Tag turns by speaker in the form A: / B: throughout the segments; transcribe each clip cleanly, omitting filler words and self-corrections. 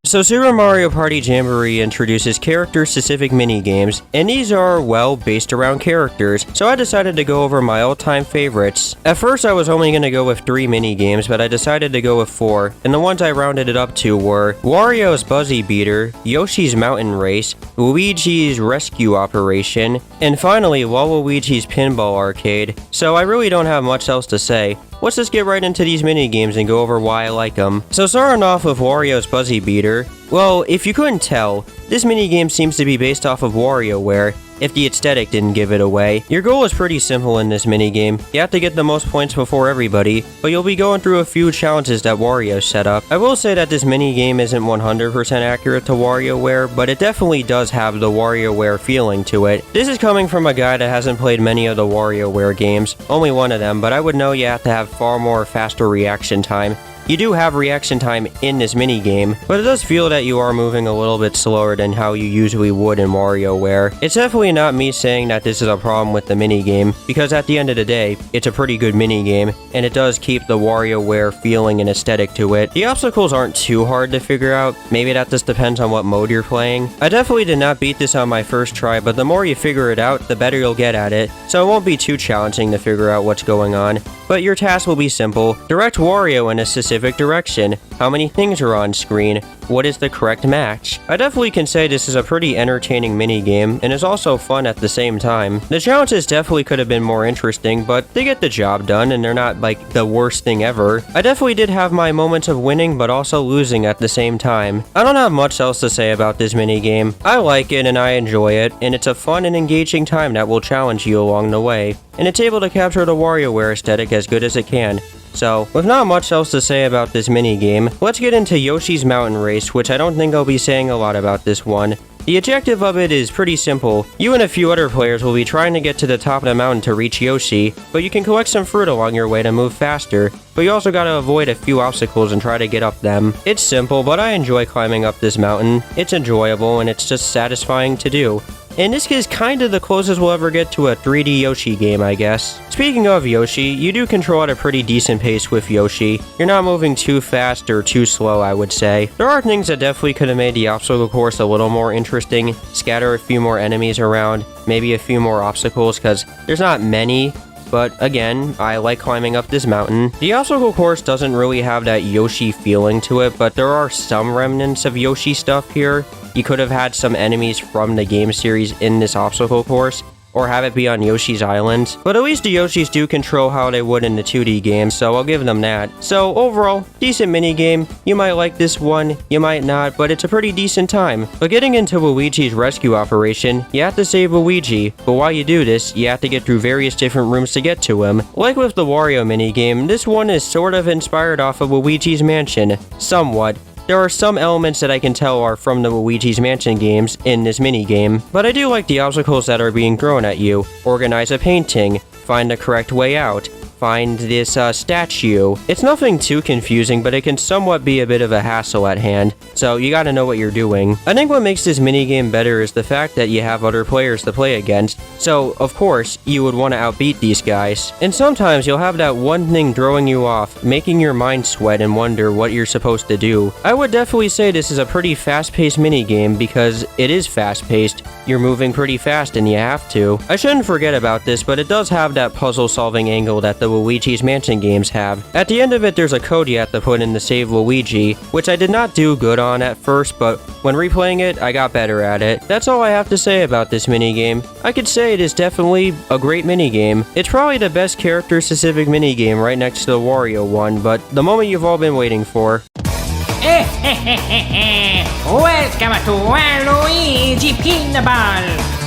A: So Super Mario Party Jamboree introduces character-specific mini-games, and these are, well, based around characters, so I decided to go over my all-time favorites. At first I was only going to go with 3 mini-games, but I decided to go with 4, and the ones I rounded it up to were Wario's Buzzy Beater, Yoshi's Mountain Race, Luigi's Rescue Operation, and finally Waluigi's Pinball Arcade. So I really don't have much else to say. Let's just get right into these mini-games and go over why I like them. So starting off with Wario's Buzzy Beater, well, if you couldn't tell, this minigame seems to be based off of WarioWare, if the aesthetic didn't give it away. Your goal is pretty simple in this minigame. You have to get the most points before everybody, but you'll be going through a few challenges that Wario set up. I will say that this minigame isn't 100% accurate to WarioWare, but it definitely does have the WarioWare feeling to it. This is coming from a guy that hasn't played many of the WarioWare games, only one of them, but I would know you have to have far more faster reaction time. You do have reaction time in this minigame, but it does feel that you are moving a little bit slower than how you usually would in WarioWare. It's definitely not me saying that this is a problem with the minigame, because at the end of the day, it's a pretty good minigame, and it does keep the WarioWare feeling and aesthetic to it. The obstacles aren't too hard to figure out, maybe that just depends on what mode you're playing. I definitely did not beat this on my first try, but the more you figure it out, the better you'll get at it, so it won't be too challenging to figure out what's going on. But your task will be simple. Direct Wario in a specific direction. How many things are on screen? What is the correct match? I definitely can say this is a pretty entertaining minigame, and is also fun at the same time. The challenges definitely could have been more interesting, but they get the job done, and they're not like the worst thing ever. I definitely did have my moments of winning, but also losing at the same time. I don't have much else to say about this minigame. I like it and I enjoy it, and it's a fun and engaging time that will challenge you along the way. And it's able to capture the WarioWare aesthetic as good as it can. So, with not much else to say about this minigame, let's get into Yoshi's Mountain Race, which I don't think I'll be saying a lot about this one. The objective of it is pretty simple. You and a few other players will be trying to get to the top of the mountain to reach Yoshi, but you can collect some fruit along your way to move faster, but you also gotta avoid a few obstacles and try to get up them. It's simple, but I enjoy climbing up this mountain. It's enjoyable and it's just satisfying to do. And this is kind of the closest we'll ever get to a 3D Yoshi game, I guess. Speaking of Yoshi, you do control at a pretty decent pace with Yoshi. You're not moving too fast or too slow, I would say. There are things that definitely could have made the obstacle course a little more interesting. Scatter a few more enemies around, maybe a few more obstacles, because there's not many. But again, I like climbing up this mountain. The obstacle course doesn't really have that Yoshi feeling to it, but there are some remnants of Yoshi stuff here. You could have had some enemies from the game series in this obstacle course, or have it be on Yoshi's Island. But at least the Yoshis do control how they would in the 2D game, so I'll give them that. So overall, decent minigame. You might like this one, you might not, but it's a pretty decent time. But getting into Luigi's Rescue Operation, you have to save Luigi, but while you do this, you have to get through various different rooms to get to him. Like with the Wario minigame, this one is sort of inspired off of Luigi's Mansion, somewhat. There are some elements that I can tell are from the Luigi's Mansion games in this minigame, but I do like the obstacles that are being thrown at you. Organize a painting, find the correct way out, find this statue. It's nothing too confusing, but it can somewhat be a bit of a hassle at hand, so you gotta know what you're doing. I think what makes this minigame better is the fact that you have other players to play against, so of course, you would want to outbeat these guys. And sometimes you'll have that one thing throwing you off, making your mind sweat and wonder what you're supposed to do. I would definitely say this is a pretty fast-paced minigame because it is fast-paced. You're moving pretty fast and you have to. I shouldn't forget about this, but it does have that puzzle-solving angle that the Luigi's Mansion games have. At the end of it, there's a code you have to put in to save Luigi, which I did not do good on at first, but when replaying it, I got better at it. That's all I have to say about this minigame. I could say it is definitely a great minigame. It's probably the best character-specific minigame right next to the Wario one, but the moment you've all been waiting for.
B: Welcome to Waluigi Pinball!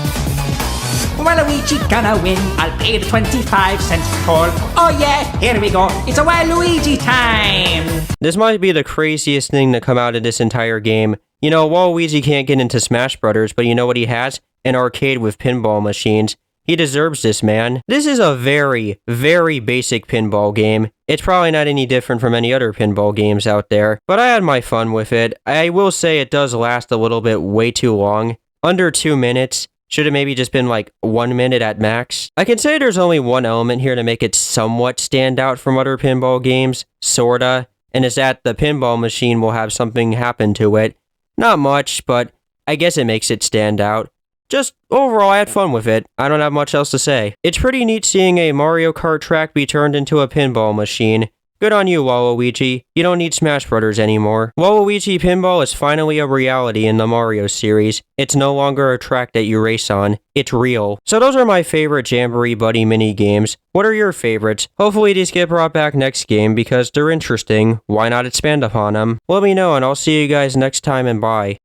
B: Waluigi gonna win, I'll pay the 25-cent toll. Oh yeah, here we go, it's a Waluigi time!
A: This might be the craziest thing to come out of this entire game. You know, Waluigi can't get into Smash Brothers, but you know what he has? An arcade with pinball machines. He deserves this, man. This is a very, very basic pinball game. It's probably not any different from any other pinball games out there, but I had my fun with it. I will say it does last a little bit way too long. Under 2 minutes. Should have maybe just been like 1 minute at max. I can say there's only one element here to make it somewhat stand out from other pinball games, sorta, and is that the pinball machine will have something happen to it. Not much, but I guess it makes it stand out. Just overall, I had fun with it. I don't have much else to say. It's pretty neat seeing a Mario Kart track be turned into a pinball machine. Good on you, Waluigi. You don't need Smash Brothers anymore. Waluigi Pinball is finally a reality in the Mario series. It's no longer a track that you race on. It's real. So those are my favorite Jamboree Buddy mini games. What are your favorites? Hopefully these get brought back next game because they're interesting. Why not expand upon them? Let me know and I'll see you guys next time and bye.